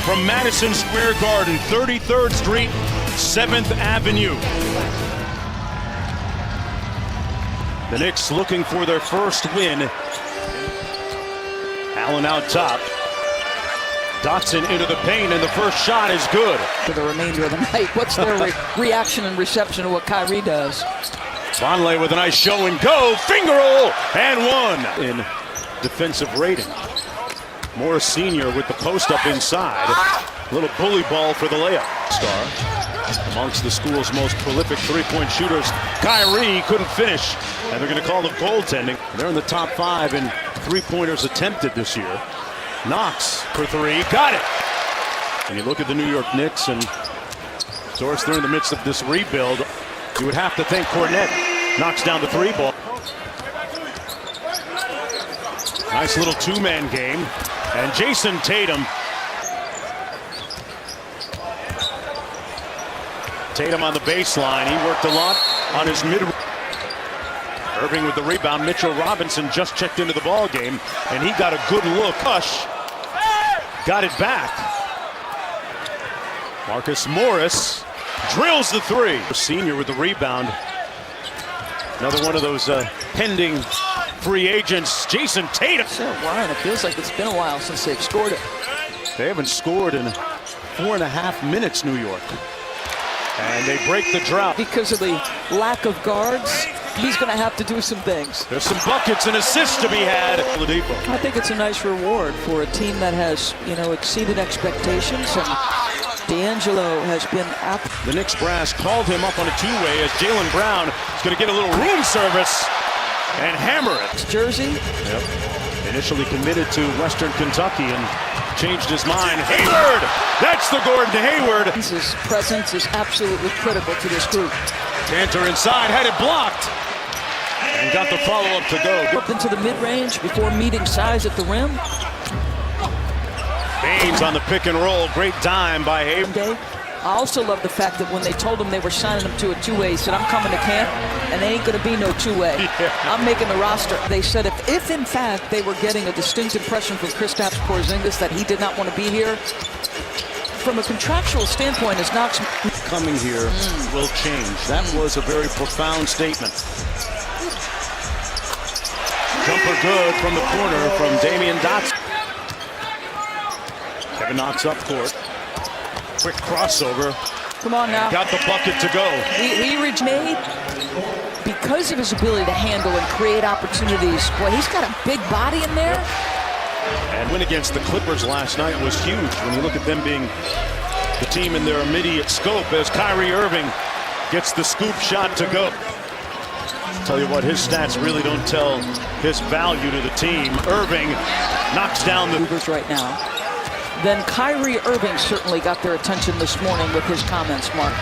from Madison Square Garden, 33rd Street, 7th Avenue. The Knicks looking for their first win. Allen out top. Dotson into the paint, and the first shot is good. For the remainder of the night, what's their reaction and reception to what Kyrie does? Vonleh with a nice show and go. Finger roll and one. In defensive rating. Morris Sr. with the post up inside. A little bully ball for the layup. Star amongst the school's most prolific three-point shooters. Kyrie couldn't finish, and they're going to call the goaltending. They're in the top 5 in three-pointers attempted this year. Knox for three, got it. And you look at the New York Knicks, and of course they're in the midst of this rebuild. You would have to think Cornette knocks down the three ball. Nice little two-man game. And Jason Tatum. Tatum on the baseline. He worked a lot on his mid. Irving with the rebound. Mitchell Robinson just checked into the ball game, and he got a good look. Hush got it back. Marcus Morris drills the three. Senior with the rebound. Another one of those pending free agents. Jason Tatum. So, Ryan, it feels like it's been a while since they've scored it. They haven't scored in 4.5 minutes, New York. And they break the drought. Because of the lack of guards, he's going to have to do some things. There's some buckets and assists to be had. I think it's a nice reward for a team that has, exceeded expectations. And D'Angelo has been up. The Knicks brass called him up on a two-way as Jaylen Brown is going to get a little room service and hammer it. Jersey. Yep. Initially committed to Western Kentucky and changed his mind. Hayward! That's the Gordon Hayward. His presence is absolutely critical to this group. Cantor inside, had it blocked. And got the follow-up to go. Up into the mid-range before meeting size at the rim. Baines on the pick and roll. Great dime by Hayward. I also love the fact that when they told him they were signing him to a two-way, he said, I'm coming to camp, and they ain't going to be no two-way. Yeah. I'm making the roster. They said if in fact they were getting a distinct impression from Kristaps Porzingis that he did not want to be here, from a contractual standpoint, as Knox coming here will change. That was a very profound statement. Jumper good from the corner from Damian Dotson. Kevin Knox up court. Quick crossover. Come on now. Got the bucket to go. He made because of his ability to handle and create opportunities. Boy, he's got a big body in there. And win against the Clippers last night was huge when you look at them being the team in their immediate scope as Kyrie Irving gets the scoop shot to go. Tell you what, his stats really don't tell his value to the team. Irving knocks down the Ubers right now. Then Kyrie Irving certainly got their attention this morning with his comments, Mark.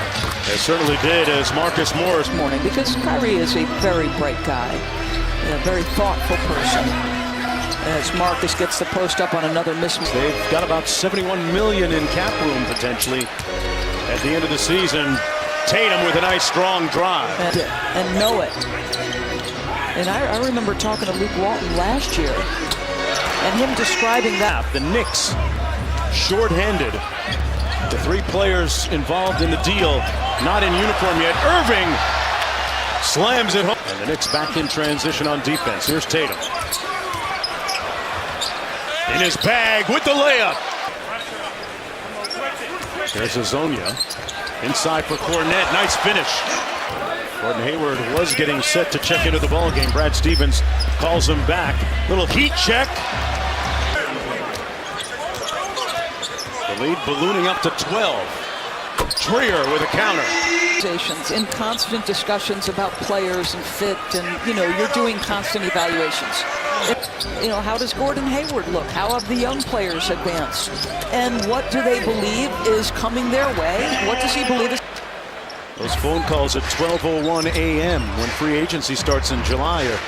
They certainly did, as Marcus Morris. Morning, because Kyrie is a very bright guy, a very thoughtful person. As Marcus gets the post up on another miss. They've got about $71 million in cap room potentially at the end of the season. Tatum with a nice strong drive. And know it. And I remember talking to Luke Walton last year and him describing that. The Knicks short-handed. The three players involved in the deal not in uniform yet. Irving slams it home. And the Knicks back in transition on defense. Here's Tatum. In his bag with the layup. There's Azonia. Inside for Cornette. Nice finish. Gordon Hayward was getting set to check into the ball game. Brad Stevens calls him back. Little heat check. The lead ballooning up to 12. Trier with a counter. In constant discussions about players and fit, and you're doing constant evaluations. How does Gordon Hayward look? How have the young players advanced? And what do they believe is coming their way? What does he believe is? Those phone calls at 12:01 a.m. when free agency starts in July are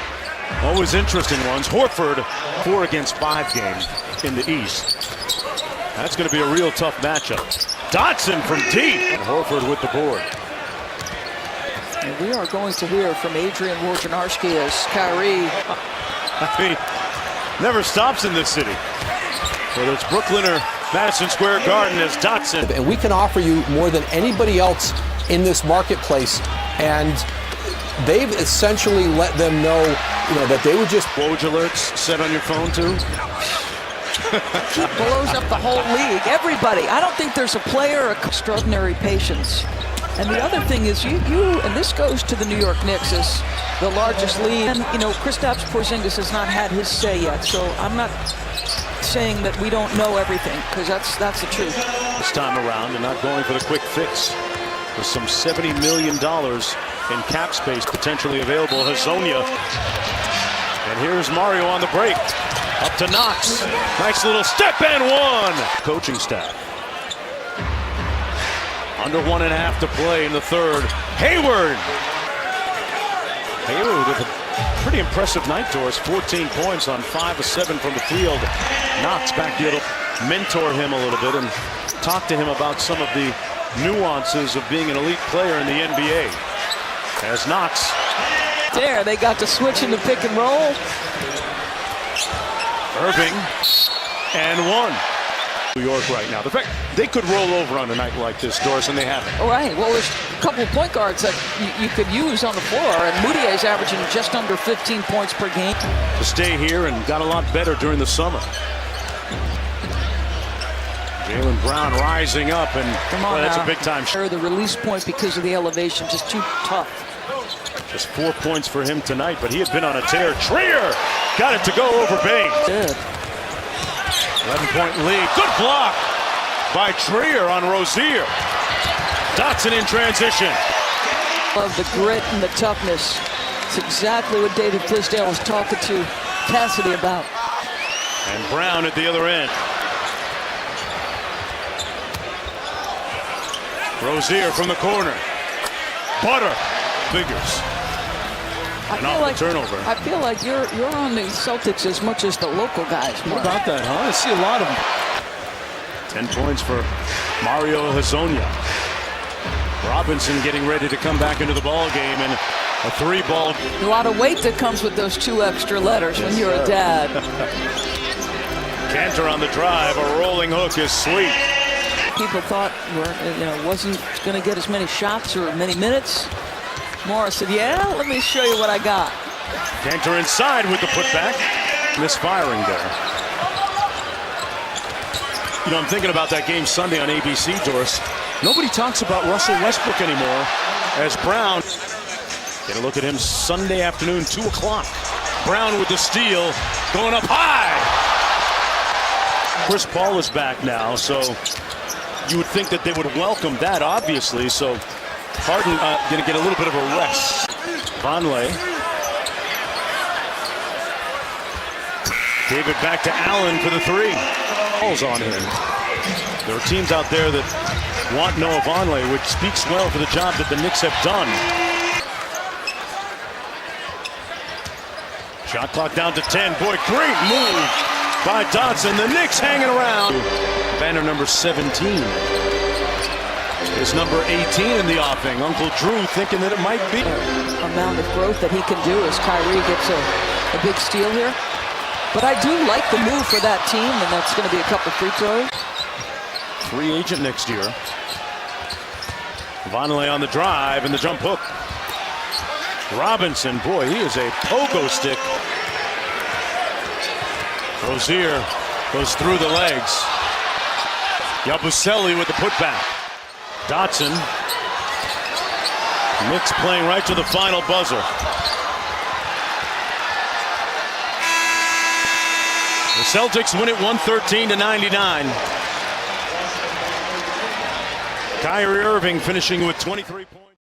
always interesting ones. Horford, 4 against 5 game in the East. That's going to be a real tough matchup. Dotson from deep. And Horford with the board. And we are going to hear from Adrian Wojnarowski as Kyrie. I mean, never stops in this city. Whether it's Brooklyn or Madison Square Garden as Dotson. And we can offer you more than anybody else in this marketplace. And they've essentially let them know, that they would just... Woj alerts set on your phone too? He blows up the whole league. Everybody. I don't think there's a player of extraordinary patience. And the other thing is and this goes to the New York Knicks as the largest league. And, Kristaps Porzingis has not had his say yet. So I'm not saying that we don't know everything, because that's the truth. This time around, and not going for the quick fix. With some $70 million in cap space potentially available. Hazonia. And here's Mario on the break. Up to Knox. Nice little step and one. Coaching staff. Under 1.5 to play in the third. Hayward with a pretty impressive night to us. 14 points on 5 of 7 from the field. Knox back here to mentor him a little bit and talk to him about some of the nuances of being an elite player in the NBA. As Knox. There, they got to switch into pick and roll. Irving and one. New York right now. The fact they could roll over on a night like this, Doris, and they haven't. All right. Well, there's a couple of point guards that you could use on the floor, and Moutier's averaging just under 15 points per game. To stay here and got a lot better during the summer. Jaylen Brown rising up, and that's a big time shot. The release point because of the elevation, just too tough. Just 4 points for him tonight, but he had been on a tear. Trier got it to go over Baines. Good. 11-point lead. Good block by Trier on Rozier. Dotson in transition. Love the grit and the toughness. It's exactly what David Fizdale was talking to Cassidy about. And Brown at the other end. Rozier from the corner. Butter. Figures. Turnover. I feel like you're on the Celtics as much as the local guys. What about that, huh? I see a lot of them. 10 points for Mario Hazonia. Robinson getting ready to come back into the ball game, and a 3-ball. A lot of weight that comes with those 2 extra letters when you're a dad. Cantor on the drive. A rolling hook is sweet. People thought wasn't going to get as many shots or many minutes. Morris said, yeah, let me show you what I got. Cantor inside with the putback. Misfiring there. I'm thinking about that game Sunday on ABC, Doris. Nobody talks about Russell Westbrook anymore as Brown. Get a look at him Sunday afternoon, 2 o'clock. Brown with the steal, going up high. Chris Paul is back now, so you would think that they would welcome that, obviously. So Harden going to get a little bit of a rest. Vonleh. Gave it back to Allen for the 3. Balls on him. There are teams out there that want Noah Vonleh, which speaks well for the job that the Knicks have done. Shot clock down to 10. Boy, great move by Dotson. The Knicks hanging around. Banner number 17. Is number 18 in the offing. Uncle Drew thinking that it might be. Amount of growth that he can do as Kyrie gets a big steal here. But I do like the move for that team, and that's going to be a couple free throws. Free agent next year. Vonleh on the drive and the jump hook. Robinson, boy, he is a pogo stick. Rozier goes through the legs. Yabusele with the putback. Dotson. Knicks playing right to the final buzzer. The Celtics win it 113-99. Kyrie Irving finishing with 23 points.